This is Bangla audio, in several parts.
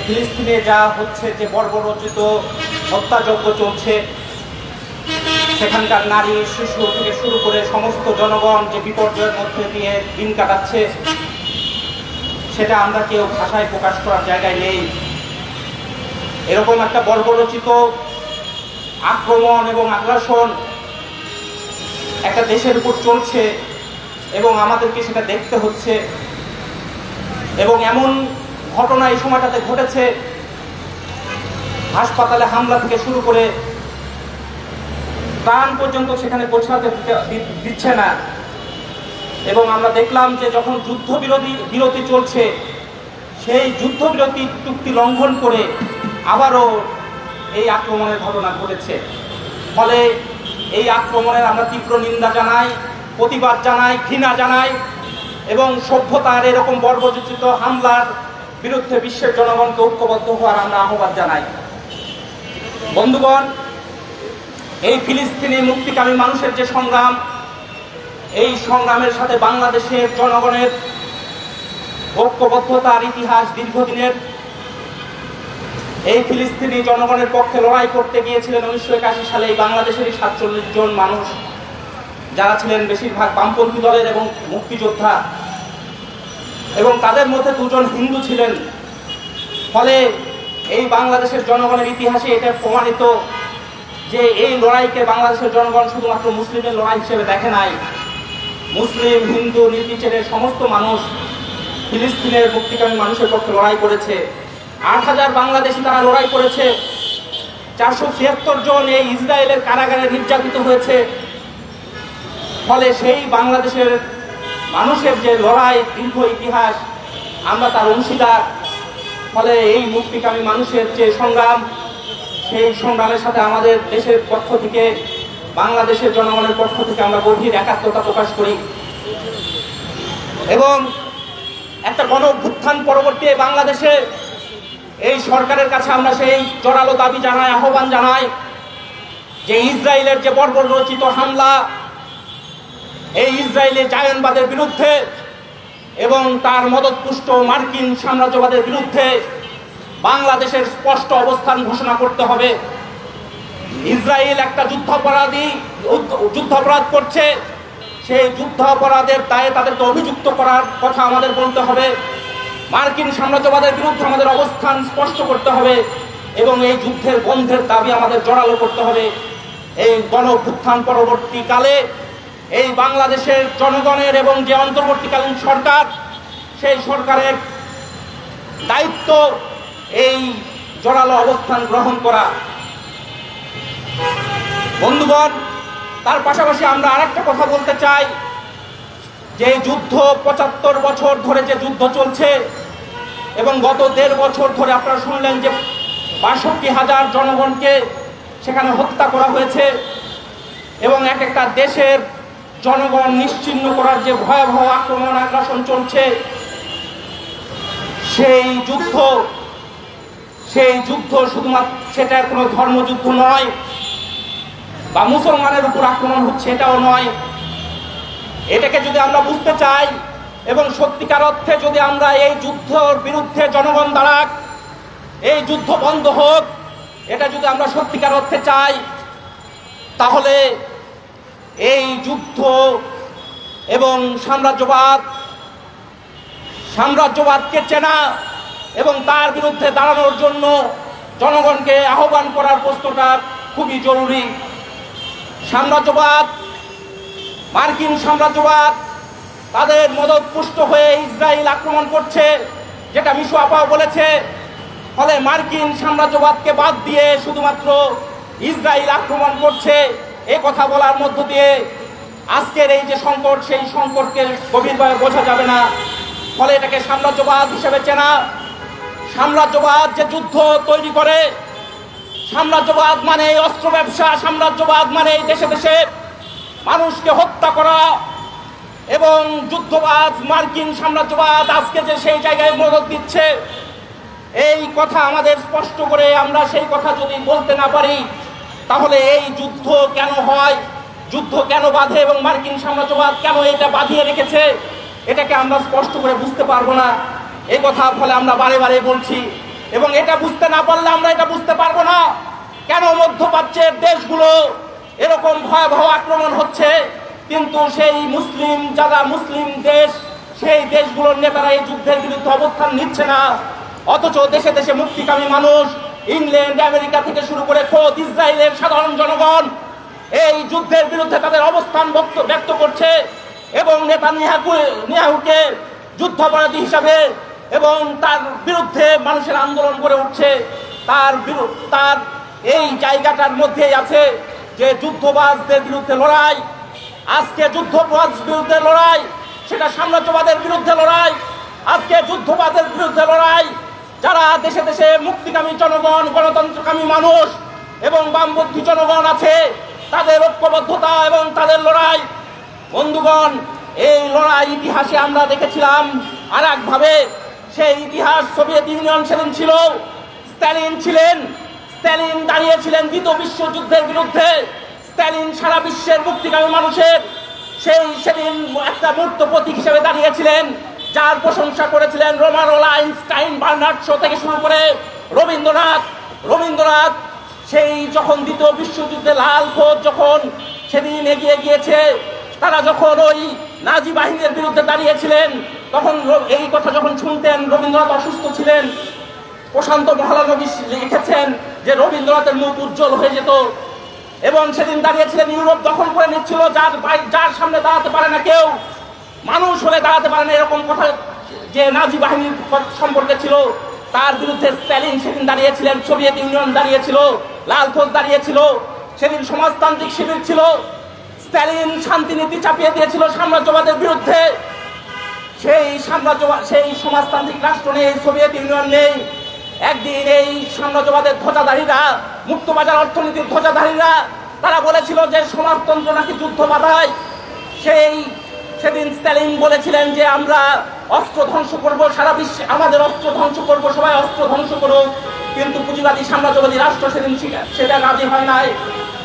ফিলিস্তিনে যা হচ্ছে, যে বর্বরোচিত হত্যাযজ্ঞ চলছে, সেখানকার নারী শিশু থেকে শুরু করে সমস্ত জনগণ যে বিপর্যয়ের মধ্যে দিয়ে দিন কাটাচ্ছে, সেটা আমরা কেউ ভাষায় প্রকাশ করার জায়গায় নেই। এরকম একটা বর্বরোচিত আক্রমণ এবং আগ্রাসন একটা দেশের উপর চলছে এবং আমাদেরকে সেটা দেখতে হচ্ছে। এবং এমন ঘটনা এই সময়টাতে ঘটেছে, হাসপাতালে হামলা থেকে শুরু করে প্রাণ পর্যন্ত সেখানে পৌঁছাতে দিচ্ছে না। এবং আমরা দেখলাম যে যখন বিরতি চলছে, সেই যুদ্ধবিরতি চুক্তি লঙ্ঘন করে আবারও এই আক্রমণের ঘটনা ঘটেছে। ফলে এই আক্রমণের আমরা তীব্র নিন্দা জানাই, প্রতিবাদ জানাই, ঘৃণা জানাই এবং সভ্যতার এরকম বর্বরোচিত হামলার বিরুদ্ধে বিশ্বের জনগণকে ঐক্যবদ্ধ হওয়ার আমরা আহ্বান জানাই। বন্ধুগণ, এই ফিলিস্তিনি মুক্তিকামী মানুষের যে সংগ্রাম, এই সংগ্রামের সাথে বাংলাদেশের জনগণের ঐক্যবদ্ধতার ইতিহাস দীর্ঘদিনের। এই ফিলিস্তিনি জনগণের পক্ষে লড়াই করতে গিয়েছিলেন 1981 সালে এই বাংলাদেশেরই 47 জন মানুষ, যারা ছিলেন বেশিরভাগ বামপন্থী দলের এবং মুক্তিযোদ্ধা, এবং তাদের মধ্যে 2 জন হিন্দু ছিলেন। ফলে এই বাংলাদেশের জনগণের ইতিহাসে এটা প্রমাণিত যে এই লড়াইকে বাংলাদেশের জনগণ শুধুমাত্র মুসলিমের লড়াই হিসেবে দেখে নাই। মুসলিম হিন্দু নির্বিচারে সমস্ত মানুষ ফিলিস্তিনের মুক্তিকামী মানুষের পক্ষে লড়াই করেছে। 8000 বাংলাদেশি তারা লড়াই করেছে। 476 জন এই ইসরায়েলের কারাগারে নির্যাতিত হয়েছে। ফলে সেই বাংলাদেশের মানুষের যে লড়াই, দীর্ঘ ইতিহাস, আমরা তার অংশীদার। ফলে এই মুক্তিকামী মানুষের যে সংগ্রাম, সেই সংগ্রামের সাথে আমাদের দেশের পক্ষ থেকে, বাংলাদেশের জনগণের পক্ষ থেকে আমরা গভীর একাত্মতা প্রকাশ করি। এবং একটা গণ-অভ্যুত্থান পরবর্তী বাংলাদেশে এই সরকারের কাছে আমরা সেই জোরালো দাবি জানাই, আহ্বান জানাই যে ইসরায়েলের যে বর্বরোচিত হামলা, এই ইসরায়েলের জায়নবাদের বিরুদ্ধে এবং তার মদতপুষ্ট মার্কিন সাম্রাজ্যবাদের বিরুদ্ধে বাংলাদেশের স্পষ্ট অবস্থান ঘোষণা করতে হবে। ইসরায়েল একটা যুদ্ধাপরাধ করছে, সেই যুদ্ধাপরাধের দায়ে তাদেরকে অভিযুক্ত করার কথা আমাদের বলতে হবে। মার্কিন সাম্রাজ্যবাদের বিরুদ্ধে আমাদের অবস্থান স্পষ্ট করতে হবে এবং এই যুদ্ধের বন্ধের দাবি আমাদের জোরালো করতে হবে। এই গণ-অভ্যুত্থান পরবর্তীকালে এই বাংলাদেশের জনগণের এবং যে অন্তর্বর্তীকালীন সরকার, সেই সরকারের দায়িত্ব এই জোরালো অবস্থান গ্রহণ করা। বন্ধুগণ, তার পাশাপাশি আমরা আরেকটা কথা বলতে চাই যে যুদ্ধ 75 বছর ধরে যে যুদ্ধ চলছে এবং গত 1.5 বছর ধরে আপনারা শুনলেন যে 62,000 জনগণকে সেখানে হত্যা করা হয়েছে এবং এক একটা দেশের জনগণ নিশ্চিহ্ন করার যে ভয়াবহ আক্রমণ আগ্রাসন চলছে, সেই যুদ্ধ শুধুমাত্র সেটা কোনো ধর্মযুদ্ধ নয় বা মুসলমানের উপর আক্রমণ হচ্ছে এটাও নয়। এটাকে যদি আমরা বুঝতে চাই এবং সত্যিকার অর্থে যদি আমরা এই যুদ্ধের বিরুদ্ধে জনগণ দাঁড়াক, এই যুদ্ধ বন্ধ হোক, এটা যদি আমরা সত্যিকার অর্থে চাই, তাহলে এই যুদ্ধ এবং সাম্রাজ্যবাদকে চেনা এবং তার বিরুদ্ধে দাঁড়ানোর জন্য জনগণকে আহ্বান করার প্রশ্নটা খুবই জরুরি। মার্কিন সাম্রাজ্যবাদ তাদের মদতপুষ্ট হয়ে ইসরায়েল আক্রমণ করছে, যেটা মিশু আপাও বলেছে। ফলে মার্কিন সাম্রাজ্যবাদকে বাদ দিয়ে শুধুমাত্র ইসরায়েল আক্রমণ করছে, এ কথা বলার মধ্য দিয়ে আজকের এই যে সংকট, সেই সংকটকে গভীরভাবে বোঝা যাবে না। ফলে এটাকে সাম্রাজ্যবাদ হিসেবে চেনা, সাম্রাজ্যবাদ যে যুদ্ধ তৈরি করে, সাম্রাজ্যবাদ মানে অস্ত্র ব্যবসা, সাম্রাজ্যবাদ মানে দেশে দেশে মানুষকে হত্যা করা এবং যুদ্ধবাদ মার্কিন সাম্রাজ্যবাদ আজকে যে সেই জায়গায় মদত দিচ্ছে, এই কথা আমাদের স্পষ্ট করে আমরা সেই কথা যদি বলতে না পারি, তাহলে এই যুদ্ধ কেন হয়, যুদ্ধ কেন বাধে এবং মার্কিন সাম্রাজ্যবাদ কেন এটা বাঁধিয়ে রেখেছে, এটাকে আমরা স্পষ্ট করে বুঝতে পারবো না। এই কথা ফলে আমরা বারে বারে বলছি এবং এটা বুঝতে না পারলে আমরা এটা বুঝতে পারবো না কেন মধ্যপ্রাচ্যের দেশগুলো এরকম ভয়াবহ আক্রমণ হচ্ছে, কিন্তু সেই মুসলিম যারা মুসলিম দেশ সেই দেশগুলোর নেতারা এই যুদ্ধের বিরুদ্ধে অবস্থান নিচ্ছে না। অথচ দেশে দেশে মুক্তিকামী মানুষ, ইংল্যান্ড আমেরিকা থেকে শুরু করে খোদ ইসরায়েলের সাধারণ জনগণ এই যুদ্ধের বিরুদ্ধে তাদের অবস্থান ব্যক্ত করছে এবং নেতানিয়াহুকে যুদ্ধাপরাধী হিসাবে এবং তার বিরুদ্ধে মানুষের আন্দোলন করে উঠছে। তার এই জায়গাটার মধ্যেই আছে যে যুদ্ধবাজদের বিরুদ্ধে লড়াই। আজকে যুদ্ধবাজ বিরুদ্ধে লড়াই, সেটা সাম্রাজ্যবাদের বিরুদ্ধে লড়াই। আজকে যুদ্ধবাদের বিরুদ্ধে লড়াই যারা দেশে দেশে মুক্তিকামী জনগণ, গণতন্ত্রকামী মানুষ এবং বামপন্থী জনগণ আছে, তাদের ঐক্যবদ্ধতা এবং তাদের লড়াই। বন্ধুগণ, এই লড়াই ইতিহাসে আমরা দেখেছিলাম আর একভাবে। সেই ইতিহাস সোভিয়েত ইউনিয়ন সেদিন ছিল, স্ট্যালিন দাঁড়িয়েছিলেন দ্বিতীয় বিশ্বযুদ্ধের বিরুদ্ধে। স্ট্যালিন সারা বিশ্বের মুক্তিকামী মানুষের সেদিন একটা মূর্ত প্রতীক হিসেবে দাঁড়িয়েছিলেন, যার প্রশংসা করেছিলেন রোমানোলা, আইনস্টাইন, বার্নার্ড শো থেকে শুরু করে রবীন্দ্রনাথ। সেই যখন দ্বিতীয় বিশ্বযুদ্ধে লাল ফৌজ যখন সেদিন এগিয়ে গিয়েছে, তারা যখন ওই নাজি বাহিনীর বিরুদ্ধে দাঁড়িয়েছিলেন, তখন এই কথা যখন শুনতেন, রবীন্দ্রনাথ অসুস্থ ছিলেন। প্রশান্ত মহালানবী লিখেছেন যে রবীন্দ্রনাথের মুখ উজ্জ্বল হয়ে যেত এবং সেদিন দাঁড়িয়েছিলেন। ইউরোপ দখল করে নিচ্ছিল, যার সামনে দাঁড়াতে পারে না কেউ, মানুষ হলে দাঁড়াতে পারে না, এরকম কথা যে নাজি বাহিনীর সম্পর্কে ছিল, তার বিরুদ্ধে স্ট্যালিন সেদিন দাঁড়িয়েছিলেন, সোভিয়েত ইউনিয়ন দাঁড়িয়েছিল, লাল ফৌজ দাঁড়িয়েছিল। সেদিন সমাজতান্ত্রিক শিবির ছিল। স্ট্যালিন শান্তিনীতি চাপিয়ে দিয়েছিল সাম্রাজ্যবাদের বিরুদ্ধে। সেই সমাজতান্ত্রিক রাষ্ট্র নেই, সোভিয়েত ইউনিয়ন নেই। একদিন এই সাম্রাজ্যবাদের ধ্বজাধারীরা, মুক্তবাজার অর্থনীতির ধ্বজাধারীরা, তারা বলেছিল যে সমাজতন্ত্র নাকি যুদ্ধ বাধায়। সেদিন স্ট্যালিন বলেছিলেন যে আমরা অস্ত্র ধ্বংস করব, সারা বিশ্বে আমাদের অস্ত্র ধ্বংস করব, সবাই অস্ত্র ধ্বংস করুক। কিন্তু পুঁজিবাদী সাম্রাজ্যবাদী রাষ্ট্র সেদিন সেটা রাজি হয় নাই।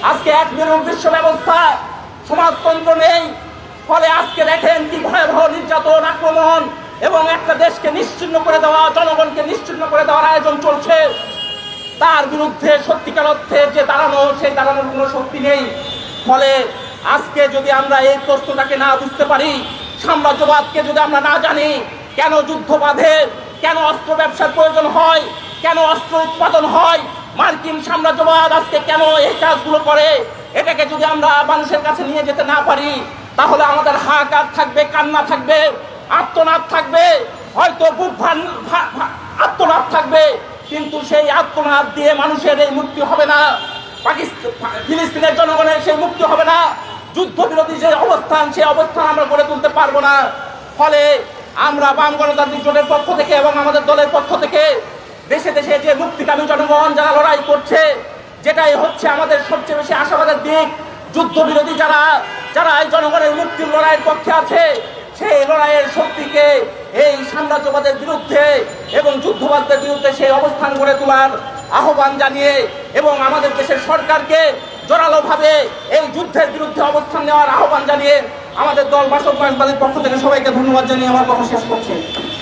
আজকে এক বিরূপ বিশ্ব ব্যবস্থা, সমাজতন্ত্র নেই। ফলে আজকে দেখেন কি ভয়াবহ নির্যাতন, আক্রমণ এবং একটা দেশকে নিশ্চিহ্ন করে দেওয়া, জনগণকে নিশ্চিহ্ন করে দেওয়ার আয়োজন চলছে। তার বিরুদ্ধে সত্যিকার অর্থে যে দাঁড়ানো, সেই দাঁড়ানোর কোনো শক্তি নেই। ফলে আজকে যদি আমরা এই প্রশ্নটাকে না বুঝতে পারি, সাম্রাজ্যবাদকে যদি আমরা না জানি, কেন যুদ্ধ বাধে, কেন অস্ত্র ব্যবসার প্রয়োজন হয়, কেন অস্ত্র উৎপাদন হয়, মার্কিন সাম্রাজ্যবাদ আজকে কেন এই কাজগুলো করে, এটাকে যদি আমরা মানুষের কাছে নিয়ে যেতে না পারি, তাহলে আমাদের হাহাকার থাকবে, কান্না থাকবে, আর্তনাদ থাকবে, হয়তো বুক আর্তনাদ থাকবে, কিন্তু সেই আর্তনাদ দিয়ে মানুষের এই মুক্তি হবে না। ফিলিস্তিনের জনগণের সেই মুক্তি হবে না। যুদ্ধবিরোধী যে অবস্থান, সেই অবস্থান আমরা গড়ে তুলতে পারবো না। ফলে আমরা বাম গণতান্ত্রিক জোটের পক্ষ থেকে এবং আমাদের দলের পক্ষ থেকে দেশে দেশে যে মুক্তিকামী জনগণ যারা লড়াই করছে, যেটাই হচ্ছে আমাদের সবচেয়ে বেশি আশাবাদের দিক। যুদ্ধবিরোধী যারা এই জনগণের মুক্তির লড়াইয়ের পক্ষে আছে, সেই লড়াইয়ের শক্তিকে এই সাম্রাজ্যবাদের বিরুদ্ধে এবং যুদ্ধবাদদের বিরুদ্ধে সেই অবস্থান গড়ে তোলার আহ্বান জানিয়ে এবং আমাদের দেশের সরকারকে জোরালোভাবে এই যুদ্ধের বিরুদ্ধে অবস্থান নেওয়ার আহ্বান জানিয়ে আমাদের দল বাসক বাসবাদীর পক্ষ থেকে সবাইকে ধন্যবাদ জানিয়ে আমার কথা শেষ করছি।